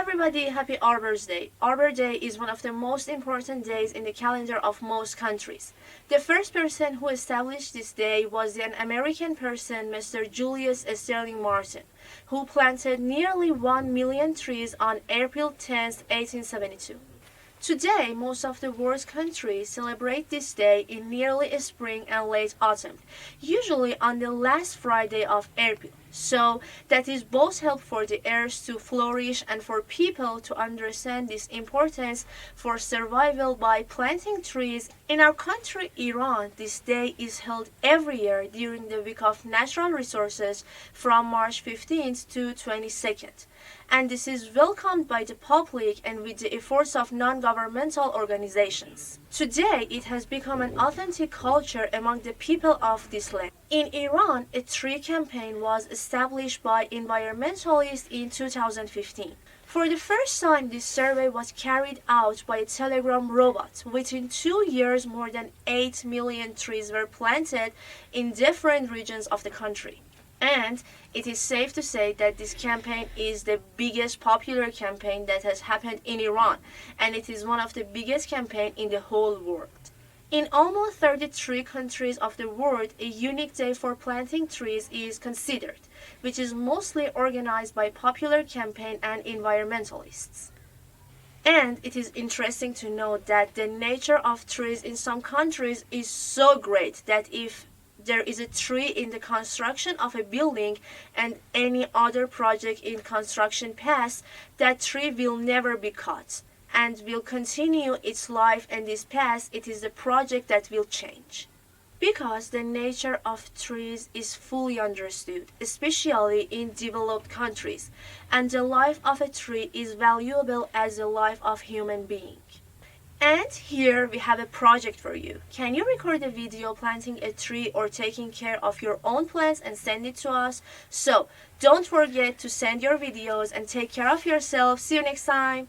everybody, happy Arbor's Day. Arbor Day is one of the most important days in the calendar of most countries. The first person who established this day was an American person, Mr. Julius Sterling Morton, who planted nearly 1 million trees on April 10, 1872. Today, most of the world's countries celebrate this day in nearly spring and late autumn, usually on the last Friday of April. So that is both help for the earth to flourish and for people to understand this importance for survival by planting trees. In our country, Iran, this day is held every year during the week of natural resources from March 15th to 22nd. And this is welcomed by the public and with the efforts of non-governmental organizations. Today, it has become an authentic culture among the people of this land. In Iran, a tree campaign was established by environmentalists in 2015. For the first time, this survey was carried out by a telegram robot. Within 2 years, more than 8 million trees were planted in different regions of the country. And it is safe to say that this campaign is the biggest popular campaign that has happened in Iran, and it is one of the biggest campaigns in the whole world. In almost 33 countries of the world, a unique day for planting trees is considered, which is mostly organized by popular campaign and environmentalists. And it is interesting to note that the nature of trees in some countries is so great that if there is a tree in the construction of a building and any other project in construction pass, that tree will never be cut and will continue its life, and this path, it is the project that will change. Because the nature of trees is fully understood, especially in developed countries, and the life of a tree is valuable as the life of human being. And here we have a project for you. Can you record a video planting a tree or taking care of your own plants and send it to us? So don't forget to send your videos and take care of yourself. See you next time.